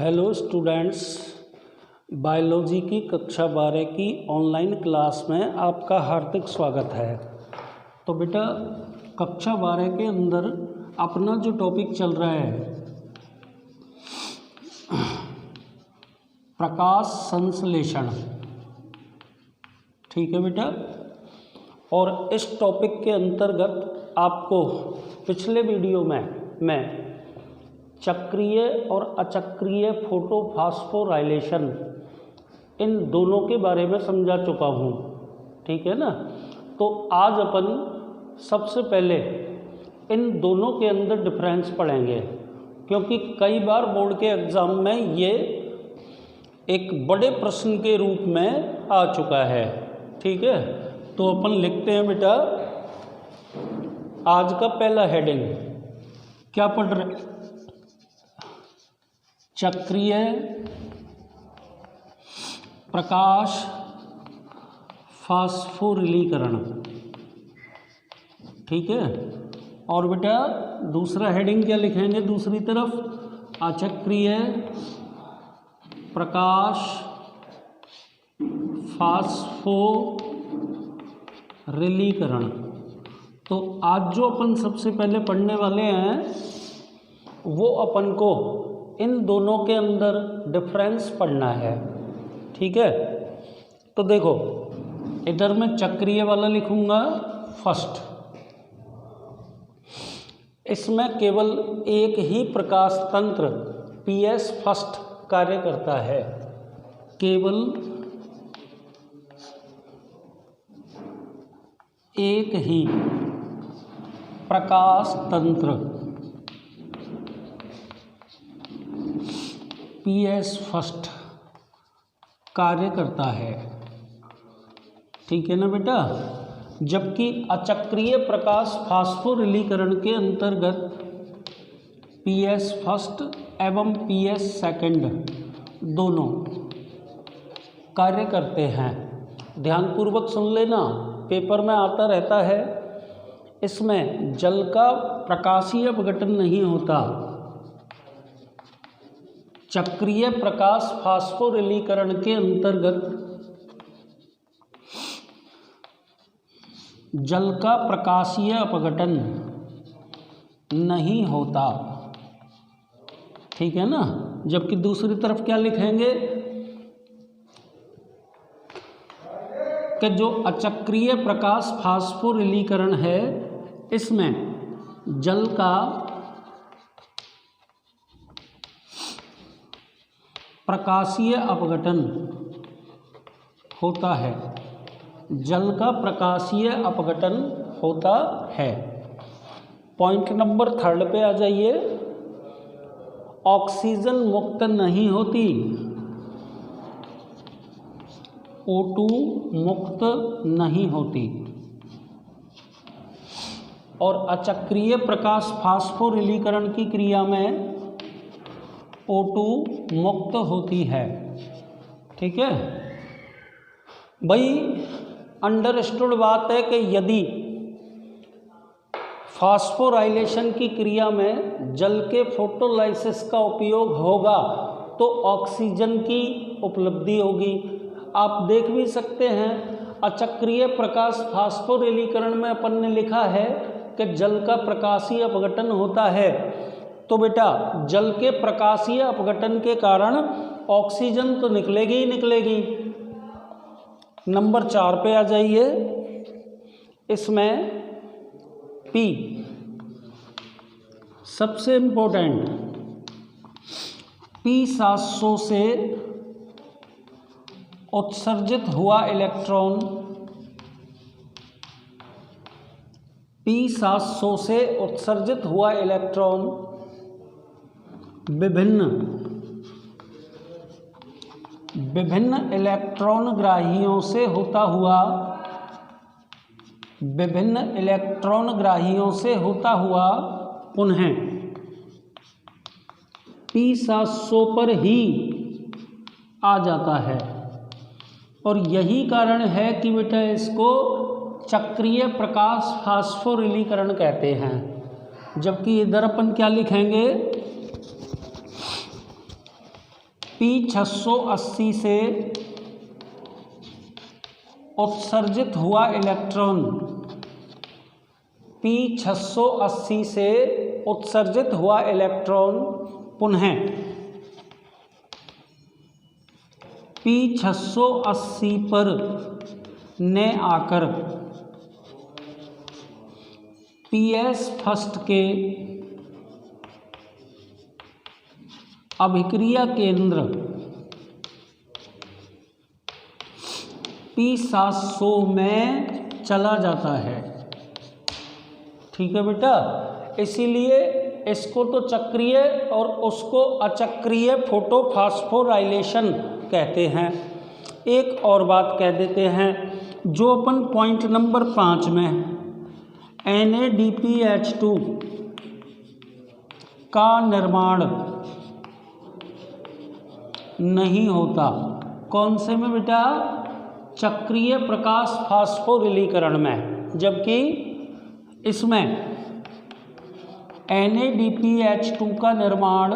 Hello students, biology की कक्षा 12 की ऑनलाइन क्लास में आपका हार्दिक स्वागत है। तो बेटा कक्षा 12 के अंदर अपना जो टॉपिक चल रहा है प्रकाश संश्लेषण, ठीक है बेटा। और इस टॉपिक के अंतर्गत आपको पिछले वीडियो में मैं चक्रीय और अचक्रीय फोटोफॉस्फोराइलेशन इन दोनों के बारे में समझा चुका हूँ, ठीक है ना। तो आज अपन सबसे पहले इन दोनों के अंदर डिफरेंस पढ़ेंगे, क्योंकि कई बार बोर्ड के एग्ज़ाम में ये एक बड़े प्रश्न के रूप में आ चुका है, ठीक है। तो अपन लिखते हैं बेटा, आज का पहला हेडिंग क्या पढ़ रहे, चक्रीय प्रकाश फास्फोरिलीकरण, ठीक है। और बेटा दूसरा हेडिंग क्या लिखेंगे, दूसरी तरफ अचक्रीय प्रकाश फास्फोरिलीकरण। तो आज जो अपन सबसे पहले पढ़ने वाले हैं वो अपन को इन दोनों के अंदर डिफरेंस पढ़ना है, ठीक है। तो देखो इधर मैं चक्रीय वाला लिखूंगा फर्स्ट। इसमें केवल एक ही प्रकाश तंत्र PS फर्स्ट कार्य करता है, केवल एक ही प्रकाश तंत्र PS फर्स्ट कार्य करता है, ठीक है ना बेटा। जबकि अचक्रीय प्रकाश फास्फोरिलीकरण के अंतर्गत PS फर्स्ट एवं PS सेकंड दोनों कार्य करते हैं। ध्यानपूर्वक सुन लेना, पेपर में आता रहता है। इसमें जल का प्रकाशीय अपघटन नहीं होता। चक्रीय प्रकाश फास्फोरिलीकरण के अंतर्गत जल का प्रकाशीय अपघटन नहीं होता, ठीक है ना। जबकि दूसरी तरफ क्या लिखेंगे कि जो अचक्रीय प्रकाश फास्फोरिलीकरण है इसमें जल का प्रकाशीय अपघटन होता है, जल का प्रकाशीय अपघटन होता है। पॉइंट नंबर 3 पे आ जाइए। ऑक्सीजन मुक्त नहीं होती, O2 मुक्त नहीं होती। और अचक्रीय प्रकाश फास्फोरिलीकरण की क्रिया में O2 मुक्त होती है, ठीक है भाई। अंडरस्टूड बात है कि यदि फास्फोराइलेशन की क्रिया में जल के फोटोलाइसिस का उपयोग होगा तो ऑक्सीजन की उपलब्धि होगी। आप देख भी सकते हैं अचक्रीय प्रकाश फास्फोरिलीकरण में अपन ने लिखा है कि जल का प्रकाशीय अपघटन होता है। तो बेटा जल के प्रकाशीय अपघटन के कारण ऑक्सीजन तो निकलेगी ही निकलेगी। नंबर 4 पे आ जाइए। इसमें P सबसे इम्पोर्टेंट, P700 से उत्सर्जित हुआ इलेक्ट्रॉन, P700 से उत्सर्जित हुआ इलेक्ट्रॉन विभिन्न इलेक्ट्रॉनग्राहियों से होता हुआ पुनः P700 पर ही आ जाता है। और यही कारण है कि बेटा इसको चक्रीय प्रकाश फास्फोरिलीकरण कहते हैं। जबकि इधर अपन क्या लिखेंगे, P680 से उत्सर्जित हुआ इलेक्ट्रॉन, P680 से उत्सर्जित हुआ इलेक्ट्रॉन पुनः P680 पर ने आकर PS फर्स्ट के अभिक्रिया केंद्र P700 में चला जाता है। ठीक है बेटा, इसीलिए इसको तो चक्रीय और उसको अचक्रीय फोटोफॉस्फोराइलेशन कहते हैं। एक और बात कह देते हैं, जो अपन पॉइंट नंबर 5 में NaDPH2 का निर्माण नहीं होता। कौन से में बेटा? चक्रीय प्रकाश फास्फोरिलीकरण में, जबकि इसमें NaDPH2 का निर्माण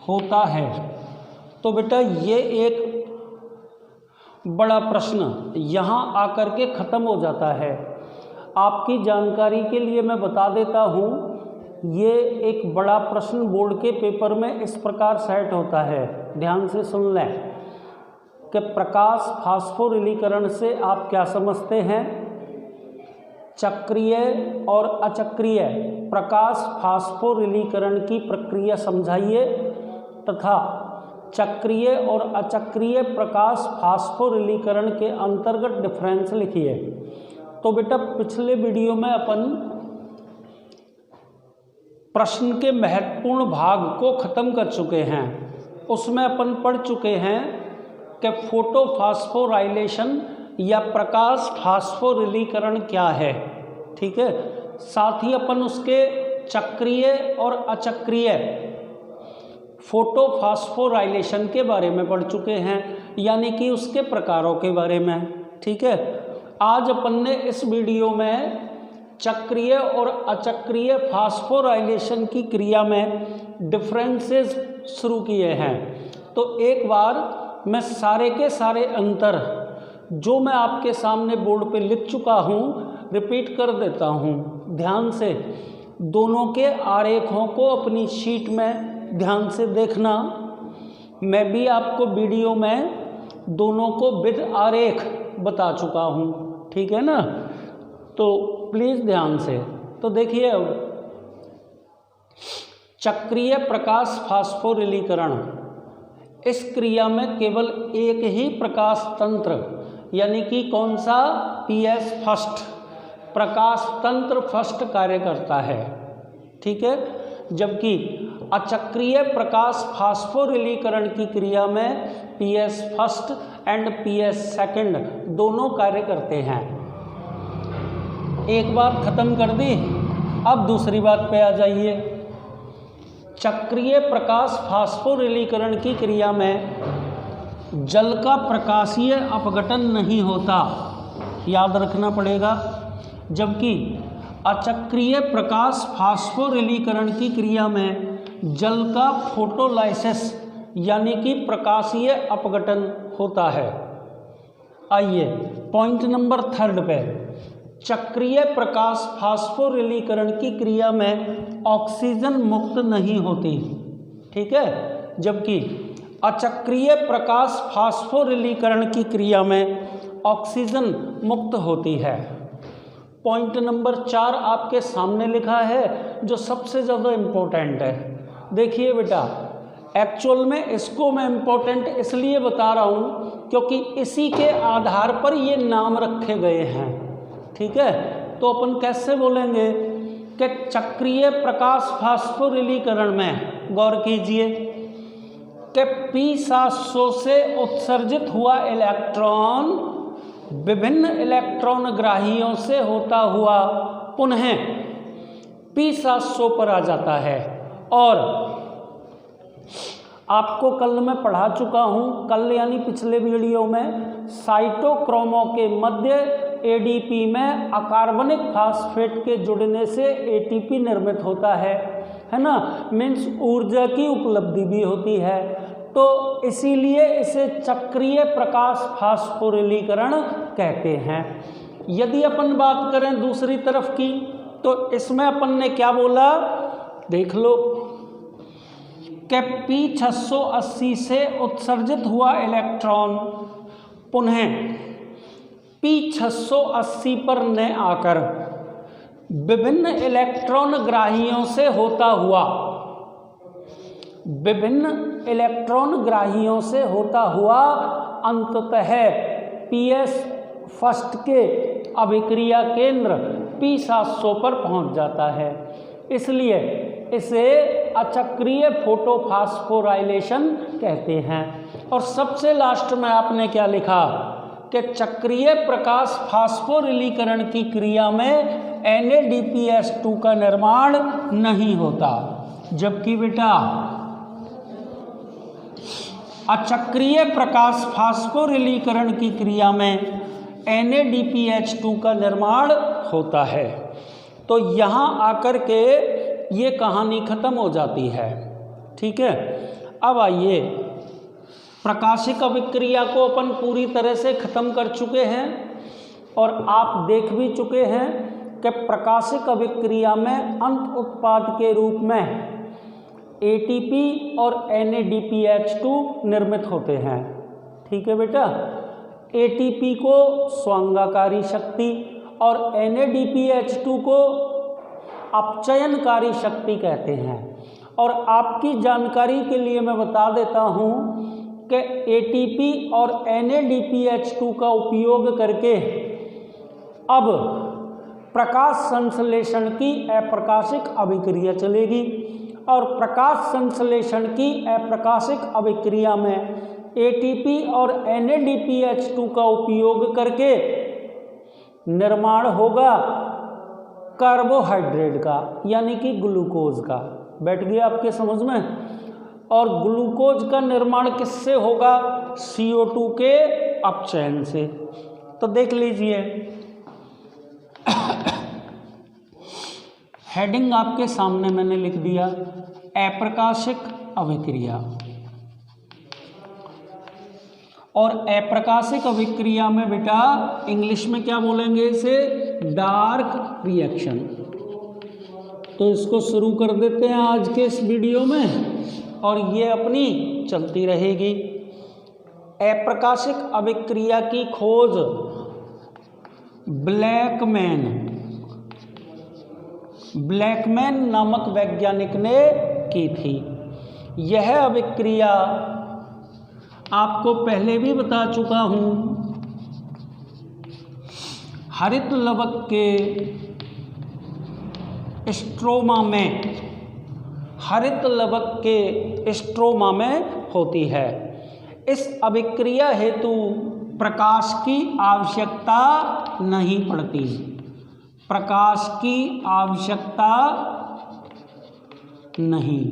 होता है। तो बेटा ये एक बड़ा प्रश्न यहाँ आकर के ख़त्म हो जाता है। आपकी जानकारी के लिए मैं बता देता हूँ, ये एक बड़ा प्रश्न बोर्ड के पेपर में इस प्रकार सेट होता है। ध्यान से सुन लें कि प्रकाश फास्फोरिलीकरण से आप क्या समझते हैं। चक्रीय और अचक्रीय प्रकाश फास्फोरिलीकरण की प्रक्रिया समझाइए तथा चक्रीय और अचक्रीय प्रकाश फास्फोरिलीकरण के अंतर्गत डिफरेंस लिखिए। तो बेटा पिछले वीडियो में अपन प्रश्न के महत्वपूर्ण भाग को ख़त्म कर चुके हैं। उसमें अपन पढ़ चुके हैं कि फोटोफॉस्फोराइलेशन या प्रकाश फास्फोरिलीकरण क्या है। ठीक है, साथ ही अपन उसके चक्रीय और अचक्रीय फोटोफॉस्फोराइलेशन के बारे में पढ़ चुके हैं, यानी कि उसके प्रकारों के बारे में। ठीक है, आज अपन ने इस वीडियो में चक्रीय और अचक्रीय फास्फोराइलेशन की क्रिया में डिफरेंसेस शुरू किए हैं। तो एक बार मैं सारे के सारे अंतर जो मैं आपके सामने बोर्ड पे लिख चुका हूँ रिपीट कर देता हूँ। ध्यान से दोनों के आरेखों को अपनी शीट में ध्यान से देखना। मैं भी आपको वीडियो में दोनों को विद आरेख बता चुका हूँ। ठीक है ना, तो प्लीज़ ध्यान से। तो देखिए, चक्रीय प्रकाश फास्फोरिलीकरण, इस क्रिया में केवल एक ही प्रकाश तंत्र, यानी कि कौन सा? PS फर्स्ट प्रकाश तंत्र फर्स्ट कार्य करता है। ठीक है, जबकि अचक्रीय प्रकाश फास्फोरिलीकरण की क्रिया में PS first and PS second दोनों कार्य करते हैं। एक बात खत्म कर दी, अब दूसरी बात पे आ जाइए। चक्रीय प्रकाश फास्फोरिलीकरण की क्रिया में जल का प्रकाशीय अपघटन नहीं होता, याद रखना पड़ेगा। जबकि अचक्रीय प्रकाश फास्फोरिलीकरण की क्रिया में जल का फोटोलाइसिस यानी कि प्रकाशीय अपघटन होता है। आइए पॉइंट नंबर 3 पे, चक्रीय प्रकाश फास्फोरिलीकरण की क्रिया में ऑक्सीजन मुक्त नहीं होती। ठीक है, जबकि अचक्रीय प्रकाश फास्फोरिलीकरण की क्रिया में ऑक्सीजन मुक्त होती है। पॉइंट नंबर 4 आपके सामने लिखा है, जो सबसे ज़्यादा इम्पोर्टेंट है। देखिए बेटा, एक्चुअल में इसको मैं इम्पोर्टेंट इसलिए बता रहा हूँ क्योंकि इसी के आधार पर ये नाम रखे गए हैं। ठीक है, तो अपन कैसे बोलेंगे कि चक्रीय प्रकाश फास्फोरिलीकरण में, गौर कीजिए कि P700 से उत्सर्जित हुआ इलेक्ट्रॉन विभिन्न इलेक्ट्रॉन ग्राहियों से होता हुआ पुनः P700 पर आ जाता है। और आपको कल मैं पढ़ा चुका हूँ, कल यानी पिछले वीडियो में, साइटोक्रोमों के मध्य ADP में अकार्बनिक फास्फेट के जुड़ने से ATP निर्मित होता है। है ना, मीन्स ऊर्जा की उपलब्धि भी होती है। तो इसीलिए इसे चक्रीय प्रकाश फास्फोरिलीकरण कहते हैं। यदि अपन बात करें दूसरी तरफ की, तो इसमें अपन ने क्या बोला, देख लो कि P680 से उत्सर्जित हुआ इलेक्ट्रॉन पुनः P680 पर न आकर विभिन्न इलेक्ट्रॉन ग्राहियों से होता हुआ अंततः PS फर्स्ट के अभिक्रिया केंद्र P700 पर पहुंच जाता है। इसलिए इसे अचक्रीय फोटोफास्फोराइलेशन कहते हैं। और सबसे लास्ट में आपने क्या लिखा कि चक्रीय प्रकाश फास्फोरिलीकरण की क्रिया में NADPH2 का निर्माण नहीं होता, जबकि बेटा अचक्रीय प्रकाश फास्फोरिलीकरण की क्रिया में NADPH2 का निर्माण होता है। तो यहाँ आकर के ये कहानी खत्म हो जाती है। ठीक है, अब आइए, प्रकाशिक अभिक्रिया को अपन पूरी तरह से खत्म कर चुके हैं और आप देख भी चुके हैं कि प्रकाशिक अभिक्रिया में अंत उत्पाद के रूप में ATP और NADPH2 निर्मित होते हैं। ठीक है बेटा, ATP को स्वांगाकारी शक्ति और NADPH2 को अपचयनकारी शक्ति कहते हैं। और आपकी जानकारी के लिए मैं बता देता हूँ कि ATP और NADPH2 का उपयोग करके अब प्रकाश संश्लेषण की अप्रकाशिक अभिक्रिया चलेगी और प्रकाश संश्लेषण की अप्रकाशिक अभिक्रिया में ATP और NADPH2 का उपयोग करके निर्माण होगा कार्बोहाइड्रेट का, यानी कि ग्लूकोज का। बैठ गया आपके समझ में। और ग्लूकोज का निर्माण किससे होगा, CO2 के अपचयन से। तो देख लीजिए, हेडिंग आपके सामने मैंने लिख दिया, अप्रकाशिक अभिक्रिया। और अप्रकाशिक अभिक्रिया में बेटा इंग्लिश में क्या बोलेंगे इसे, डार्क रिएक्शन। तो इसको शुरू कर देते हैं आज के इस वीडियो में और ये अपनी चलती रहेगी। अप्रकाशिक अभिक्रिया की खोज ब्लैकमैन नामक वैज्ञानिक ने की थी। यह अभिक्रिया आपको पहले भी बता चुका हूँ, हरित लवक के स्ट्रोमा में होती है। इस अभिक्रिया हेतु प्रकाश की आवश्यकता नहीं पड़ती। प्रकाश की आवश्यकता नहीं।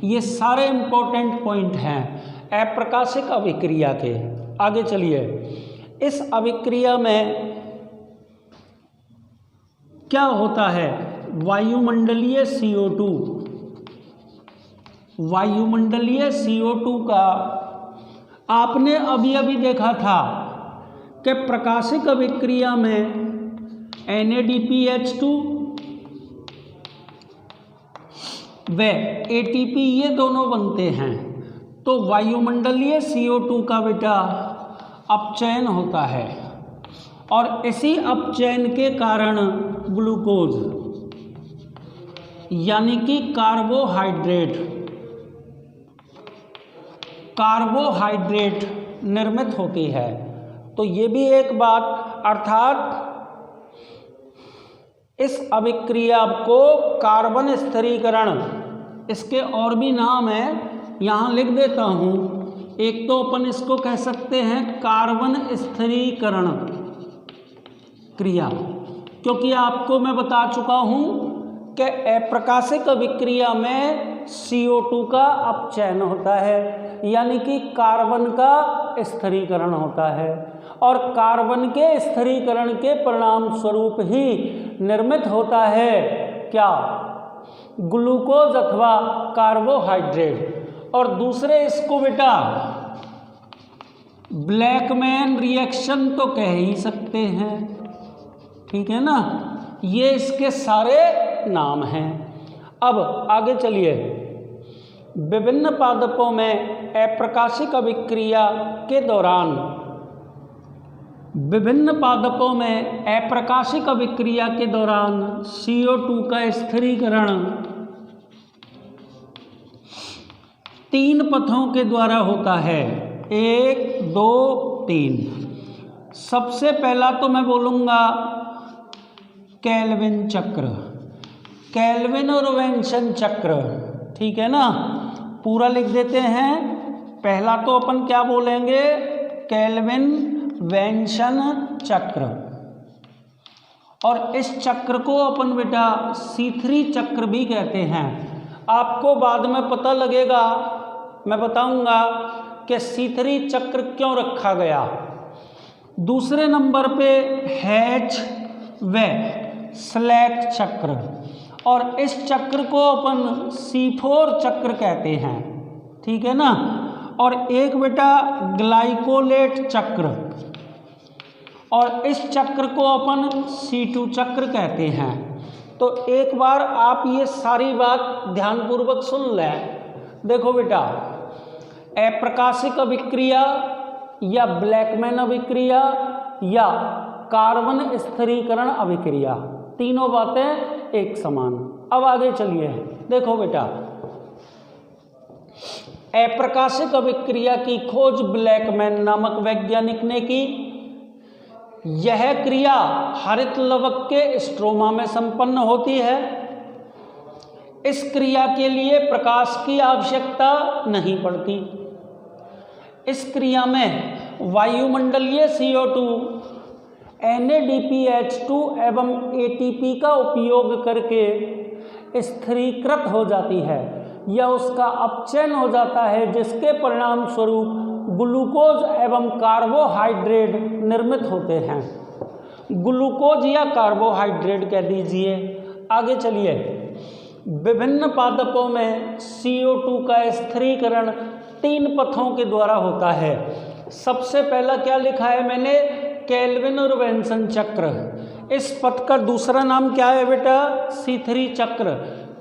ये सारे इंपॉर्टेंट पॉइंट हैं अप्रकाशिक अभिक्रिया के। आगे चलिए, इस अभिक्रिया में क्या होता है, वायुमंडलीय CO2 का आपने अभी अभी देखा था कि प्रकाशिक अभिक्रिया में NADPH2 व ATP ये दोनों बनते हैं। तो वायुमंडलीय CO2 का बेटा अपचयन होता है और इसी अपचयन के कारण ग्लूकोज यानी कि कार्बोहाइड्रेट निर्मित होती है। तो ये भी एक बात, अर्थात इस अभिक्रिया को कार्बन स्थिरीकरण, इसके और भी नाम है, यहाँ लिख देता हूँ। एक तो अपन इसको कह सकते हैं कार्बन स्थिरीकरण क्रिया, क्योंकि आपको मैं बता चुका हूँ कि अप्रकाशिक अभिक्रिया में CO2 का अपचयन होता है, यानी कि कार्बन का स्थिरीकरण होता है और कार्बन के स्थिरीकरण के परिणाम स्वरूप ही निर्मित होता है क्या, ग्लूकोज अथवा कार्बोहाइड्रेट, और दूसरे इसको बेटा ब्लैकमैन रिएक्शन तो कह ही सकते हैं, ठीक है ना। ये इसके सारे नाम हैं। अब आगे चलिए, विभिन्न पादपों में अप्रकाशिक अभिक्रिया के दौरान, विभिन्न पादपों में अप्रकाशिक अभिक्रिया के दौरान CO2 का स्थिरीकरण 3 पथों के द्वारा होता है। 1, 2, 3। सबसे पहला तो मैं बोलूँगा केल्विन चक्र, केल्विन और वेन्सन चक्र, ठीक है ना। पूरा लिख देते हैं। पहला तो अपन क्या बोलेंगे, केल्विन वेन्सन चक्र, और इस चक्र को अपन बेटा C3 चक्र भी कहते हैं। आपको बाद में पता लगेगा, मैं बताऊंगा कि C3 चक्र क्यों रखा गया। दूसरे नंबर पे हैच व स्लैक चक्र, और इस चक्र को अपन C4 चक्र कहते हैं, ठीक है ना। और एक बेटा ग्लाइकोलेट चक्र, और इस चक्र को अपन C2 चक्र कहते हैं। तो एक बार आप ये सारी बात ध्यानपूर्वक सुन लें। देखो बेटा, अप्रकाशिक अभिक्रिया या ब्लैकमैन अभिक्रिया या कार्बन स्थिरीकरण अभिक्रिया, तीनों बातें एक समान। अब आगे चलिए, देखो बेटा, अप्रकाशिक अभिक्रिया की खोज ब्लैकमैन नामक वैज्ञानिक ने की। यह क्रिया हरित लवक के स्ट्रोमा में संपन्न होती है। इस क्रिया के लिए प्रकाश की आवश्यकता नहीं पड़ती। इस क्रिया में वायुमंडलीय CO2, NADPH2 एवं ATP का उपयोग करके स्थिरीकृत हो जाती है या उसका अपचयन हो जाता है, जिसके परिणाम स्वरूप ग्लूकोज एवं कार्बोहाइड्रेट निर्मित होते हैं। ग्लूकोज या कार्बोहाइड्रेट कह दीजिए। आगे चलिए, विभिन्न पादपों में CO2 का स्थिरीकरण 3 पथों के द्वारा होता है। सबसे पहला क्या लिखा है मैंने, केल्विन और वेन्सन चक्र। इस पथ का दूसरा नाम क्या है बेटा, C3 चक्र।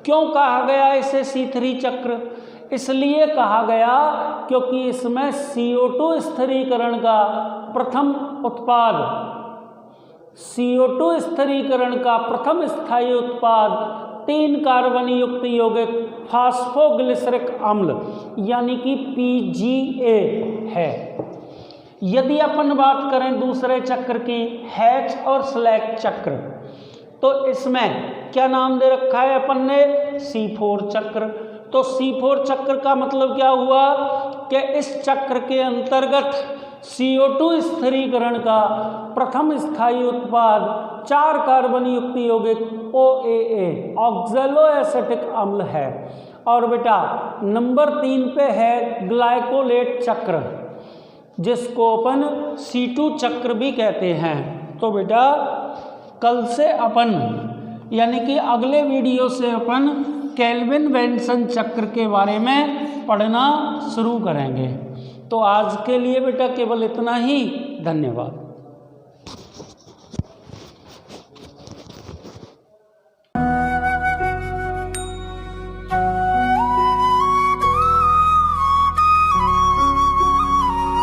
क्यों कहा गया इसे C3 चक्र? इसलिए कहा गया क्योंकि इसमें CO2 स्थिरीकरण का प्रथम उत्पाद, CO2 स्थिरीकरण का प्रथम स्थायी उत्पाद 3 कार्बन युक्त यौगिक फास्फोग्लिसरिक अम्ल यानी कि PGA है। यदि अपन बात करें दूसरे चक्र की, हैच और स्लैक चक्र, तो इसमें क्या नाम दे रखा है अपन ने, C4 चक्र। तो C4 चक्र का मतलब क्या हुआ कि इस चक्र के अंतर्गत CO2 स्थिरीकरण का प्रथम स्थायी उत्पाद 4 कार्बन युक्त यौगिक OAA ऑक्सैलो एसिटिक अम्ल है। और बेटा नंबर 3 पे है ग्लाइकोलेट चक्र, जिसको अपन C2 चक्र भी कहते हैं। तो बेटा कल से अपन यानी कि अगले वीडियो से अपन केल्विन वेन्सन चक्र के बारे में पढ़ना शुरू करेंगे। तो आज के लिए बेटा केवल इतना ही। धन्यवाद।